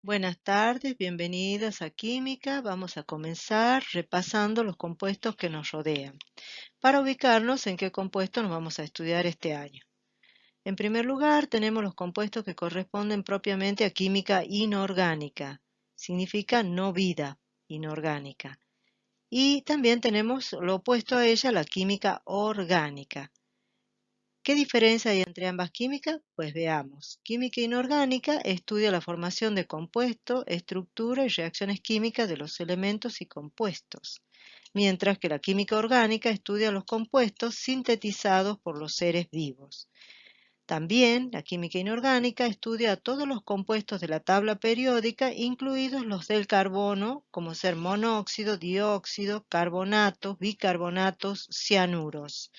Buenas tardes, bienvenidas a Química. Vamos a comenzar repasando los compuestos que nos rodean, para ubicarnos en qué compuestos nos vamos a estudiar este año. En primer lugar, tenemos los compuestos que corresponden propiamente a química inorgánica, significa no vida inorgánica. Y también tenemos lo opuesto a ella, la química orgánica. ¿Qué diferencia hay entre ambas químicas? Pues veamos. Química inorgánica estudia la formación de compuestos, estructura y reacciones químicas de los elementos y compuestos, mientras que la química orgánica estudia los compuestos sintetizados por los seres vivos. También la química inorgánica estudia todos los compuestos de la tabla periódica, incluidos los del carbono, como ser monóxido, dióxido, carbonatos, bicarbonatos, cianuros.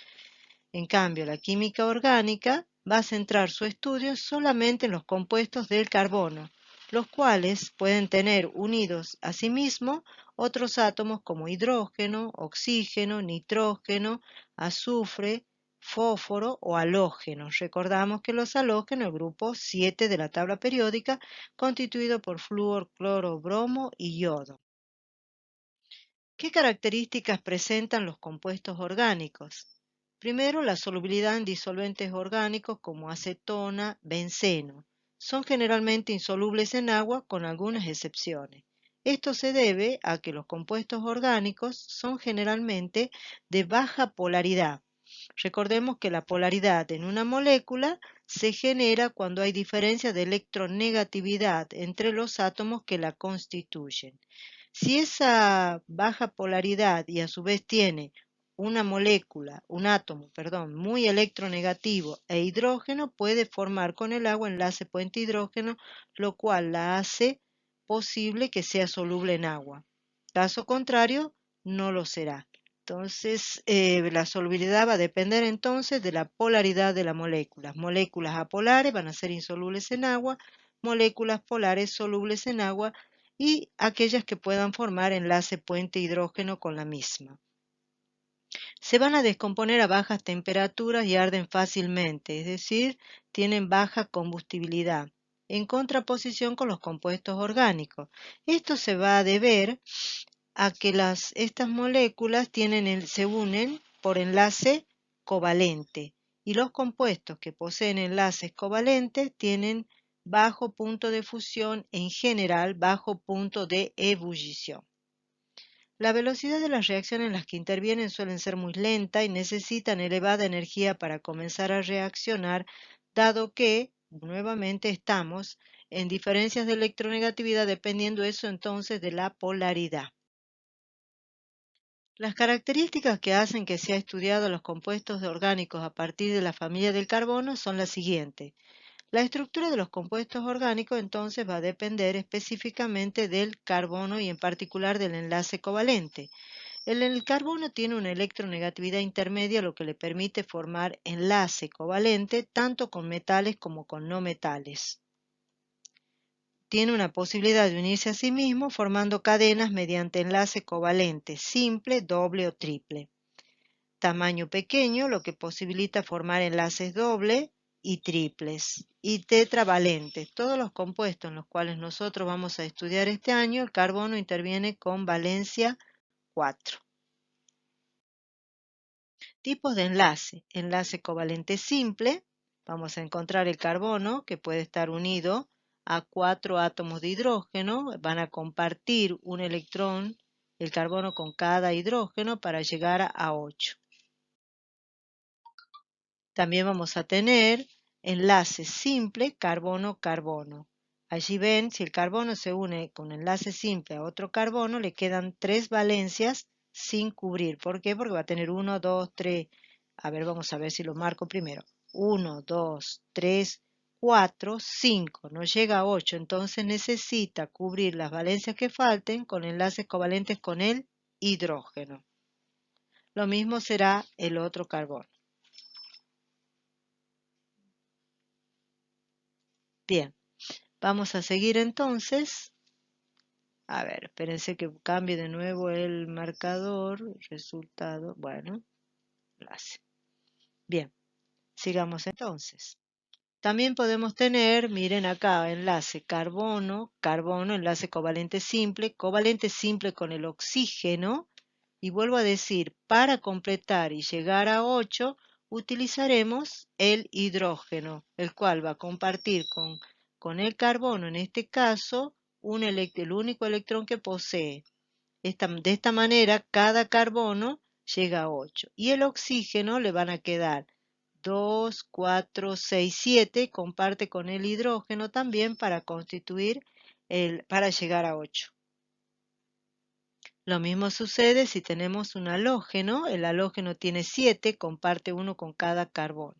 En cambio, la química orgánica va a centrar su estudio solamente en los compuestos del carbono, los cuales pueden tener unidos a sí mismos otros átomos como hidrógeno, oxígeno, nitrógeno, azufre, fósforo o halógenos. Recordamos que los halógenos, el grupo 7 de la tabla periódica, constituido por flúor, cloro, bromo y yodo. ¿Qué características presentan los compuestos orgánicos? Primero, la solubilidad en disolventes orgánicos como acetona, benceno. Son generalmente insolubles en agua con algunas excepciones. Esto se debe a que los compuestos orgánicos son generalmente de baja polaridad. Recordemos que la polaridad en una molécula se genera cuando hay diferencia de electronegatividad entre los átomos que la constituyen. Si esa baja polaridad y a su vez tiene una molécula, un átomo, perdón, muy electronegativo e hidrógeno, puede formar con el agua enlace puente hidrógeno, lo cual la hace posible que sea soluble en agua. Caso contrario, no lo será. Entonces, la solubilidad va a depender entonces de la polaridad de las moléculas. Moléculas apolares van a ser insolubles en agua, moléculas polares solubles en agua y aquellas que puedan formar enlace puente hidrógeno con la misma. Se van a descomponer a bajas temperaturas y arden fácilmente, es decir, tienen baja combustibilidad, en contraposición con los compuestos orgánicos. Esto se va a deber a que estas moléculas se unen por enlace covalente y los compuestos que poseen enlaces covalentes tienen bajo punto de fusión, en general bajo punto de ebullición. La velocidad de las reacciones en las que intervienen suelen ser muy lenta y necesitan elevada energía para comenzar a reaccionar, dado que, nuevamente, estamos en diferencias de electronegatividad, dependiendo eso entonces de la polaridad. Las características que hacen que sea estudiado los compuestos orgánicos a partir de la familia del carbono son las siguientes. La estructura de los compuestos orgánicos entonces va a depender específicamente del carbono y en particular del enlace covalente. El carbono tiene una electronegatividad intermedia, lo que le permite formar enlace covalente tanto con metales como con no metales. Tiene una posibilidad de unirse a sí mismo formando cadenas mediante enlace covalente simple, doble o triple. Tamaño pequeño, lo que posibilita formar enlaces doble y triples. Y tetravalentes, todos los compuestos en los cuales nosotros vamos a estudiar este año, el carbono interviene con valencia 4. Tipos de enlace. Enlace covalente simple. Vamos a encontrar el carbono que puede estar unido a 4 átomos de hidrógeno. Van a compartir un electrón, el carbono con cada hidrógeno para llegar a 8. También vamos a tener enlace simple carbono-carbono. Allí ven, si el carbono se une con enlace simple a otro carbono, le quedan 3 valencias sin cubrir. ¿Por qué? Porque va a tener 1, 2, 3. A ver, vamos a ver si lo marco primero. 1, 2, 3, 4, 5. No llega a 8, entonces necesita cubrir las valencias que falten con enlaces covalentes con el hidrógeno. Lo mismo será el otro carbono. Bien. Vamos a seguir entonces. A ver, espérense que cambie de nuevo el marcador, resultado, bueno, enlace. Bien, sigamos entonces. También podemos tener, miren acá, enlace carbono, enlace covalente simple con el oxígeno. Y vuelvo a decir, para completar y llegar a 8, utilizaremos el hidrógeno, el cual va a compartir con el carbono, en este caso, el único electrón que posee. De esta manera, cada carbono llega a 8. Y el oxígeno le van a quedar 2, 4, 6, 7, comparte con el hidrógeno también para para llegar a 8. Lo mismo sucede si tenemos un halógeno. El halógeno tiene 7, comparte uno con cada carbono.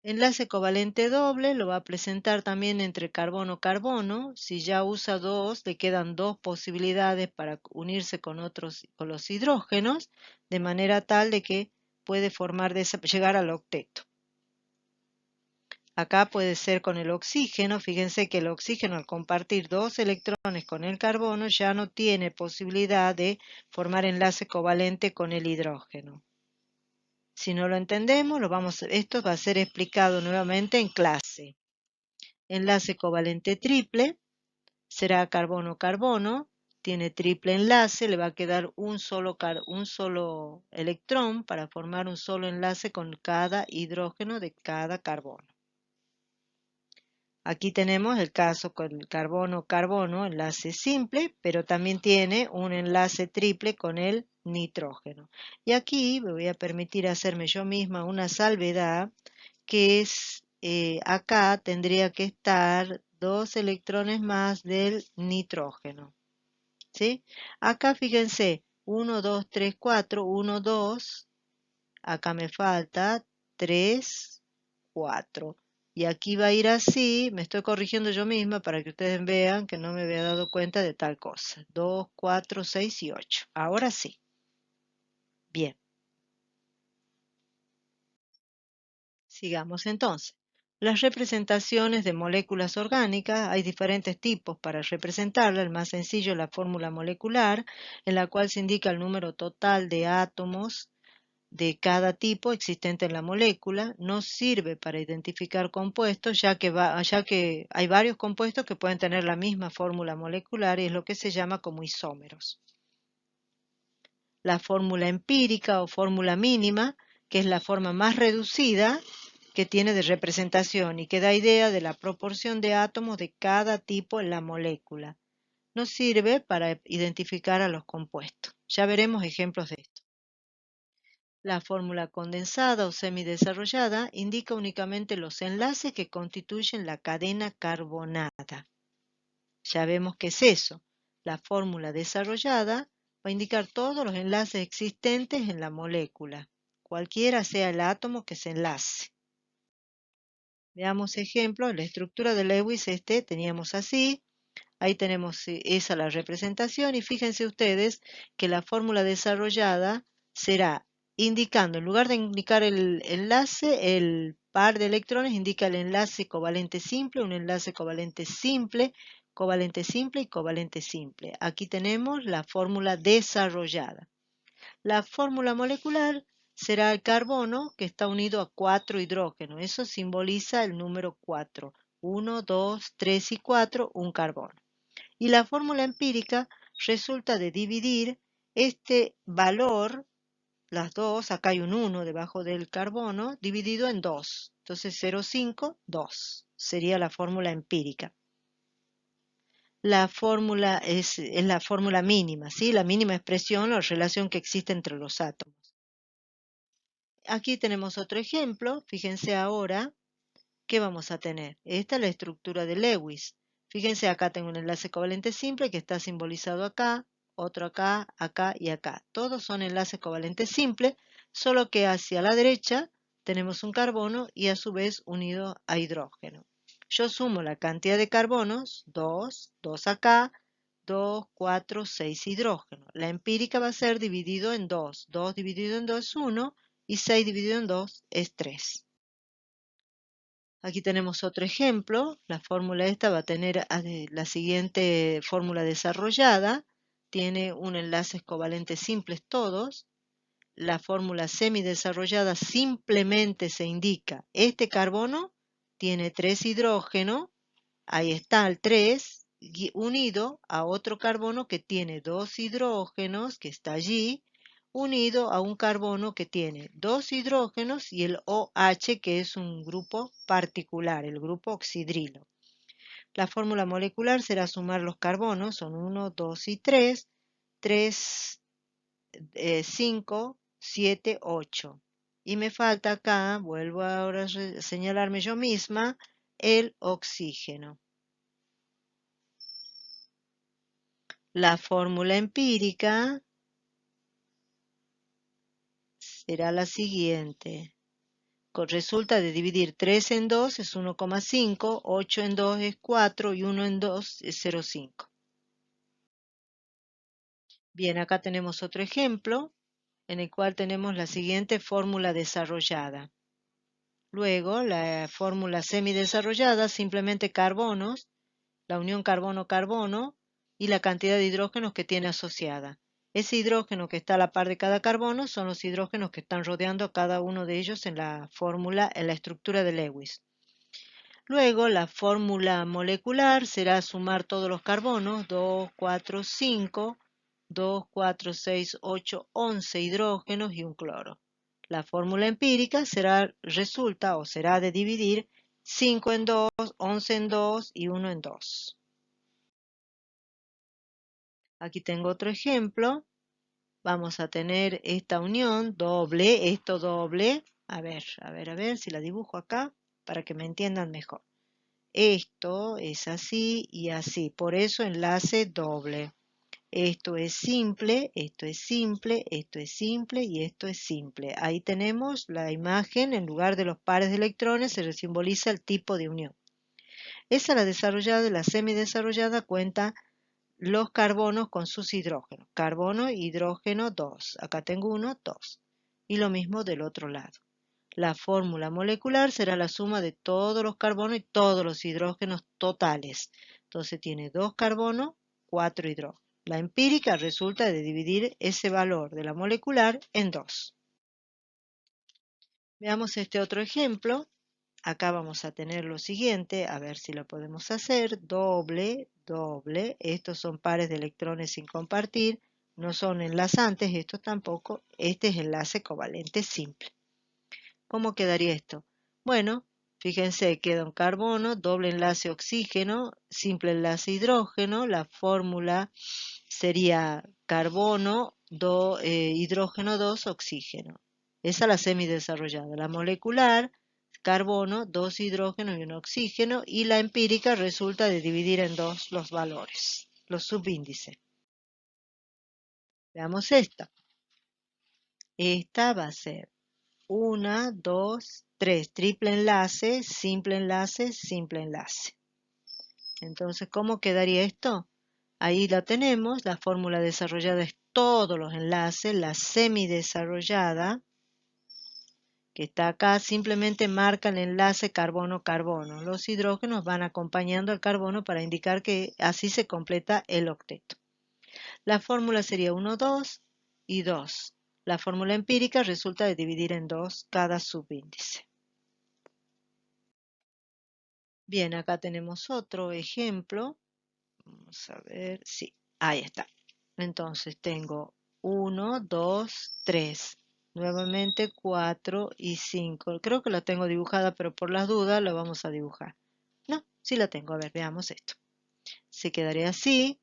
Enlace covalente doble lo va a presentar también entre carbono-carbono. Si ya usa 2, le quedan 2 posibilidades para unirse con los hidrógenos, de manera tal de que puede llegar al octeto. Acá puede ser con el oxígeno. Fíjense que el oxígeno, al compartir 2 electrones con el carbono, ya no tiene posibilidad de formar enlace covalente con el hidrógeno. Si no lo entendemos, esto va a ser explicado nuevamente en clase. Enlace covalente triple será carbono-carbono, tiene triple enlace, le va a quedar un solo electrón para formar un solo enlace con cada hidrógeno de cada carbono. Aquí tenemos el caso con el carbono-carbono, enlace simple, pero también tiene un enlace triple con el nitrógeno. Y aquí me voy a permitir hacerme yo misma una salvedad, que es, acá tendría que estar 2 electrones más del nitrógeno. ¿Sí? Acá fíjense, 1, 2, 3, 4, 1, 2, acá me falta 3, 4. Y aquí va a ir así, me estoy corrigiendo yo misma para que ustedes vean que no me había dado cuenta de tal cosa. 2, 4, 6 y 8. Ahora sí. Bien. Sigamos entonces. Las representaciones de moléculas orgánicas, hay diferentes tipos para representarla. El más sencillo es la fórmula molecular, en la cual se indica el número total de átomos de cada tipo existente en la molécula. No sirve para identificar compuestos, ya que hay varios compuestos que pueden tener la misma fórmula molecular y es lo que se llama como isómeros. La fórmula empírica o fórmula mínima, que es la forma más reducida que tiene de representación y que da idea de la proporción de átomos de cada tipo en la molécula. Nos sirve para identificar a los compuestos. Ya veremos ejemplos de esto. La fórmula condensada o semidesarrollada indica únicamente los enlaces que constituyen la cadena carbonada. Ya vemos qué es eso. La fórmula desarrollada va a indicar todos los enlaces existentes en la molécula, cualquiera sea el átomo que se enlace. Veamos ejemplos. La estructura de Lewis teníamos así. Ahí tenemos esa la representación y fíjense ustedes que la fórmula desarrollada será indicando, en lugar de indicar el enlace, el par de electrones indica el enlace covalente simple, un enlace covalente simple y covalente simple. Aquí tenemos la fórmula desarrollada. La fórmula molecular será el carbono que está unido a 4 hidrógenos. Eso simboliza el número 4. 1, 2, 3 y 4, un carbono. Y la fórmula empírica resulta de dividir este valor, las dos, acá hay un 1 debajo del carbono, dividido en 2. Entonces 0,5, 2. Sería la fórmula empírica. La fórmula es la fórmula mínima, ¿sí? La mínima expresión o relación que existe entre los átomos. Aquí tenemos otro ejemplo. Fíjense ahora qué vamos a tener. Esta es la estructura de Lewis. Fíjense, acá tengo un enlace covalente simple que está simbolizado acá, otro acá, acá y acá. Todos son enlaces covalentes simples, solo que hacia la derecha tenemos un carbono y a su vez unido a hidrógeno. Yo sumo la cantidad de carbonos, 2, 2 acá, 2, 4, 6 hidrógenos. La empírica va a ser dividido en 2. 2 dividido en 2 es 1 y 6 dividido en 2 es 3. Aquí tenemos otro ejemplo. La fórmula esta va a tener la siguiente fórmula desarrollada. Tiene un enlaces covalentes simples todos. la fórmula semidesarrollada simplemente se indica, este carbono tiene 3 hidrógenos, ahí está el 3, unido a otro carbono que tiene 2 hidrógenos, que está allí, unido a un carbono que tiene 2 hidrógenos y el OH, que es un grupo particular, el grupo oxidrilo. La fórmula molecular será sumar los carbonos, son 1, 2 y 3, 3, 5, 7, 8. Y me falta acá, vuelvo ahora a señalarme yo misma, el oxígeno. La fórmula empírica será la siguiente. Resulta de dividir 3 en 2 es 1,5, 8 en 2 es 4 y 1 en 2 es 0,5. Bien, acá tenemos otro ejemplo en el cual tenemos la siguiente fórmula desarrollada. Luego, la fórmula semidesarrollada, simplemente carbonos, la unión carbono-carbono y la cantidad de hidrógenos que tiene asociada. Ese hidrógeno que está a la par de cada carbono son los hidrógenos que están rodeando a cada uno de ellos en la fórmula, en la estructura de Lewis. Luego, la fórmula molecular será sumar todos los carbonos, 2, 4, 5, 2, 4, 6, 8, 11 hidrógenos y un cloro. La fórmula empírica resulta o será de dividir 5 en 2, 11 en 2 y 1 en 2. Aquí tengo otro ejemplo. Vamos a tener esta unión doble, esto doble. A ver si la dibujo acá para que me entiendan mejor. Esto es así y así, por eso enlace doble. Esto es simple, esto es simple, esto es simple y esto es simple. Ahí tenemos la imagen, en lugar de los pares de electrones se simboliza el tipo de unión. Esa la desarrollada, la semidesarrollada cuenta los carbonos con sus hidrógenos. Carbono, hidrógeno, 2. Acá tengo 1, 2. Y lo mismo del otro lado. La fórmula molecular será la suma de todos los carbonos y todos los hidrógenos totales. Entonces tiene 2 carbonos, 4 hidrógenos. La empírica resulta de dividir ese valor de la molecular en 2. Veamos este otro ejemplo. Acá vamos a tener lo siguiente, a ver si lo podemos hacer. Doble, doble. Estos son pares de electrones sin compartir. No son enlazantes, estos tampoco. Este es enlace covalente simple. ¿Cómo quedaría esto? Bueno, fíjense, queda un carbono, doble enlace oxígeno, simple enlace hidrógeno. La fórmula sería carbono, hidrógeno 2, oxígeno. Esa es la semidesarrollada. La molecular, carbono, 2 hidrógenos y un oxígeno. Y la empírica resulta de dividir en 2 los valores, los subíndices. Veamos esta. Esta va a ser 1, 2, 3, triple enlace, simple enlace, simple enlace. Entonces, ¿cómo quedaría esto? Ahí la tenemos, la fórmula desarrollada es todos los enlaces, la semidesarrollada, que está acá, simplemente marca el enlace carbono-carbono. Los hidrógenos van acompañando al carbono para indicar que así se completa el octeto. La fórmula sería 1, 2 y 2. La fórmula empírica resulta de dividir en 2 cada subíndice. Bien, acá tenemos otro ejemplo. Vamos a ver, sí, ahí está. Entonces tengo 1, 2, 3. Nuevamente 4 y 5. Creo que la tengo dibujada, pero por las dudas la vamos a dibujar. No, sí la tengo. A ver, veamos esto. Se quedaría así.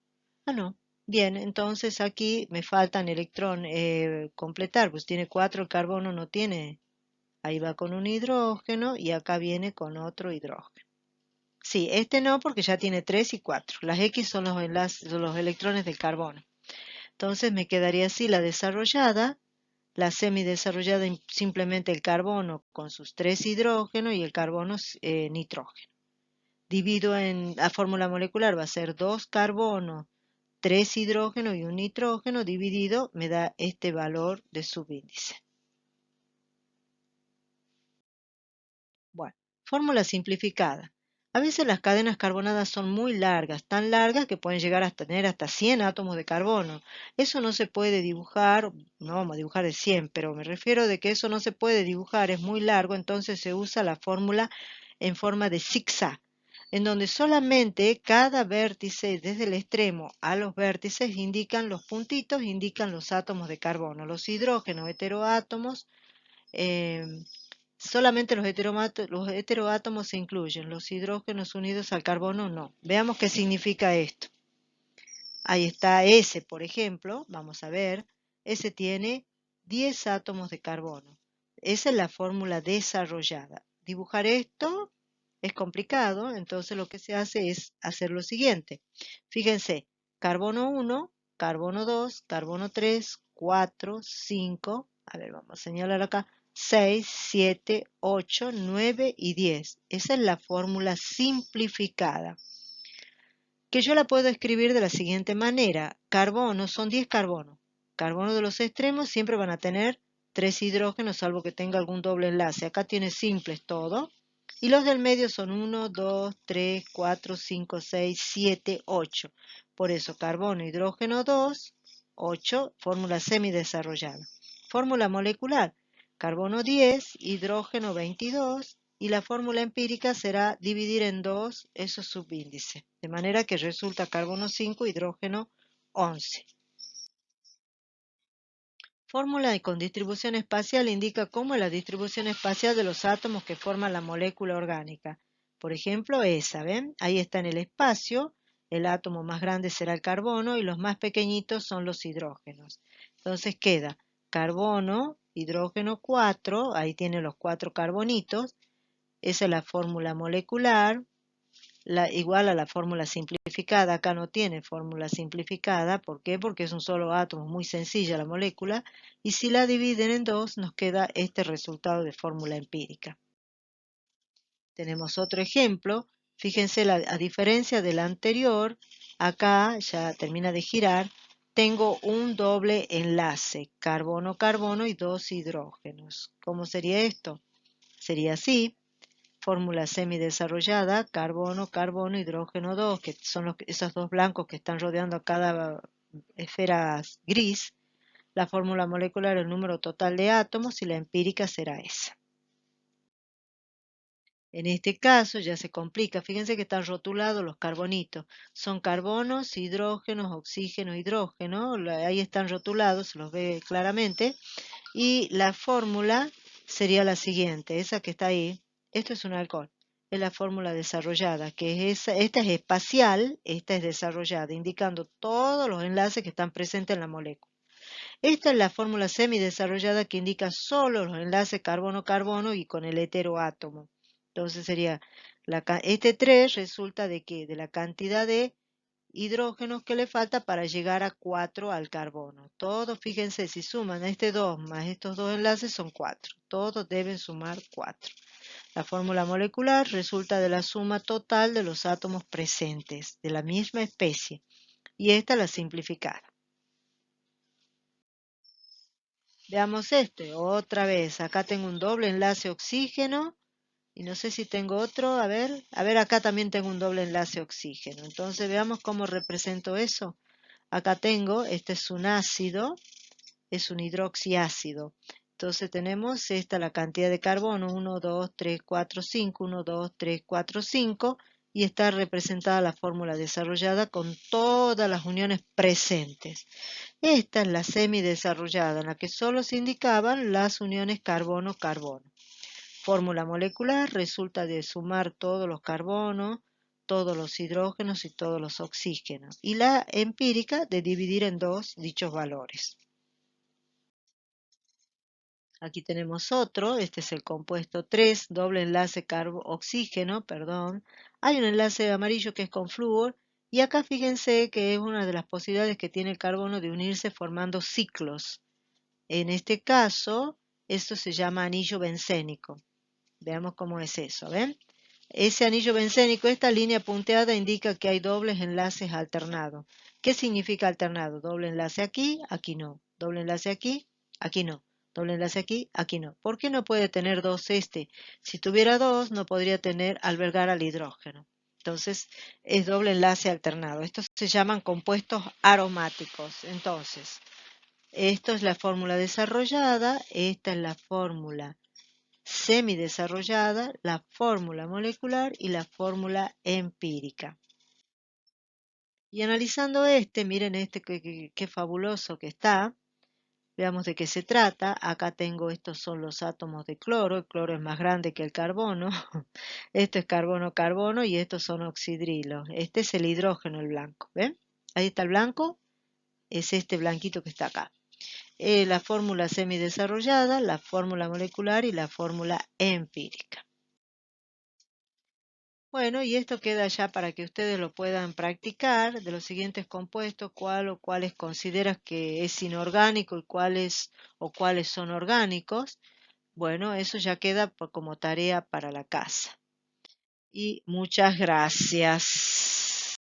Ah, no. Bien, entonces aquí me faltan electrones completar. Pues tiene 4, el carbono no tiene. Ahí va con un hidrógeno y acá viene con otro hidrógeno. Sí, este no porque ya tiene 3 y 4. Las X son los electrones del carbono. Entonces me quedaría así la desarrollada, la semidesarrollada simplemente el carbono con sus 3 hidrógenos y el carbono nitrógeno. Divido en la fórmula molecular, va a ser 2 carbonos, 3 hidrógenos y un nitrógeno dividido, me da este valor de subíndice. Bueno, fórmula simplificada. A veces las cadenas carbonadas son muy largas, tan largas que pueden llegar a tener hasta 100 átomos de carbono. Eso no se puede dibujar, no vamos a dibujar de 100, pero me refiero de que eso no se puede dibujar, es muy largo, entonces se usa la fórmula en forma de zigzag, en donde solamente cada vértice, desde el extremo a los vértices, indican los puntitos, indican los átomos de carbono. Los hidrógenos, heteroátomos, solamente los heteroátomos se incluyen, los hidrógenos unidos al carbono no. Veamos qué significa esto. Ahí está S, por ejemplo, vamos a ver, S tiene 10 átomos de carbono. Esa es la fórmula desarrollada. Dibujar esto es complicado, entonces lo que se hace es hacer lo siguiente. Fíjense, carbono 1, carbono 2, carbono 3, 4, 5, a ver, vamos a señalar acá, 6, 7, 8, 9 y 10. Esa es la fórmula simplificada, que yo la puedo escribir de la siguiente manera. Carbono son 10 carbonos. Carbono de los extremos siempre van a tener 3 hidrógenos, salvo que tenga algún doble enlace. Acá tiene simples todo. Y los del medio son 1, 2, 3, 4, 5, 6, 7, 8. Por eso carbono, hidrógeno 2, 8, fórmula semidesarrollada. Fórmula molecular, carbono 10, hidrógeno 22, y la fórmula empírica será dividir en 2 esos subíndices, de manera que resulta carbono 5, hidrógeno 11. Fórmula con distribución espacial indica cómo es la distribución espacial de los átomos que forman la molécula orgánica. Por ejemplo, esa, ¿ven? Ahí está en el espacio, el átomo más grande será el carbono y los más pequeñitos son los hidrógenos. Entonces queda carbono, hidrógeno 4, ahí tiene los 4 carbonitos, esa es la fórmula molecular, igual a la fórmula simplificada. Acá no tiene fórmula simplificada. ¿Por qué? Porque es un solo átomo, muy sencilla la molécula. Y si la dividen en dos, nos queda este resultado de fórmula empírica. Tenemos otro ejemplo. Fíjense, a diferencia del anterior, acá ya termina de girar, tengo un doble enlace, carbono-carbono y dos hidrógenos. ¿Cómo sería esto? Sería así. Fórmula semidesarrollada, carbono, carbono, hidrógeno 2, que son esos dos blancos que están rodeando a cada esfera gris. La fórmula molecular, el número total de átomos, y la empírica será esa. En este caso ya se complica, fíjense que están rotulados los carbonitos, son carbonos, hidrógenos, oxígeno, hidrógeno, ahí están rotulados, se los ve claramente, y la fórmula sería la siguiente, esa que está ahí, esto es un alcohol, es la fórmula desarrollada, que es esta es espacial, esta es desarrollada, indicando todos los enlaces que están presentes en la molécula. Esta es la fórmula semidesarrollada que indica solo los enlaces carbono-carbono y con el heteroátomo. Entonces sería, este 3 resulta de que de la cantidad de hidrógenos que le falta para llegar a 4 al carbono. Todos, fíjense, si suman este 2 más estos dos enlaces son 4. Todos deben sumar 4. La fórmula molecular resulta de la suma total de los átomos presentes de la misma especie. Y esta es la simplificada. Veamos este, otra vez. Acá tengo un doble enlace oxígeno. Y no sé si tengo otro, a ver, acá también tengo un doble enlace oxígeno. Entonces veamos cómo represento eso. Acá tengo, este es un ácido, es un hidroxiácido. Entonces tenemos esta la cantidad de carbono, 1, 2, 3, 4, 5, 1, 2, 3, 4, 5, y está representada la fórmula desarrollada con todas las uniones presentes. Esta es la semidesarrollada, en la que solo se indicaban las uniones carbono-carbono. Fórmula molecular resulta de sumar todos los carbonos, todos los hidrógenos y todos los oxígenos. Y la empírica de dividir en dos dichos valores. Aquí tenemos otro, este es el compuesto 3, doble enlace oxígeno, perdón. Hay un enlace amarillo que es con flúor, y acá fíjense que es una de las posibilidades que tiene el carbono de unirse formando ciclos. En este caso, esto se llama anillo bencénico. Veamos cómo es eso, ¿ven? Ese anillo bencénico, esta línea punteada indica que hay dobles enlaces alternados. ¿Qué significa alternado? Doble enlace aquí, aquí no. Doble enlace aquí, aquí no. Doble enlace aquí, aquí no. ¿Por qué no puede tener dos este? Si tuviera dos, no podría albergar al hidrógeno. Entonces, es doble enlace alternado. Estos se llaman compuestos aromáticos. Entonces, esto es la fórmula desarrollada, esta es la fórmula semidesarrollada, la fórmula molecular y la fórmula empírica. Y analizando miren qué fabuloso que está. Veamos de qué se trata. Acá tengo, estos son los átomos de cloro. El cloro es más grande que el carbono. Esto es carbono-carbono y estos son oxidrilos. Este es el hidrógeno, el blanco. ¿Ven? Ahí está el blanco. Es este blanquito que está acá. La fórmula semidesarrollada, la fórmula molecular y la fórmula empírica. Bueno, y esto queda ya para que ustedes lo puedan practicar de los siguientes compuestos, cuál o cuáles consideras que es inorgánico y cuáles son orgánicos. Bueno, eso ya queda como tarea para la casa. Y muchas gracias.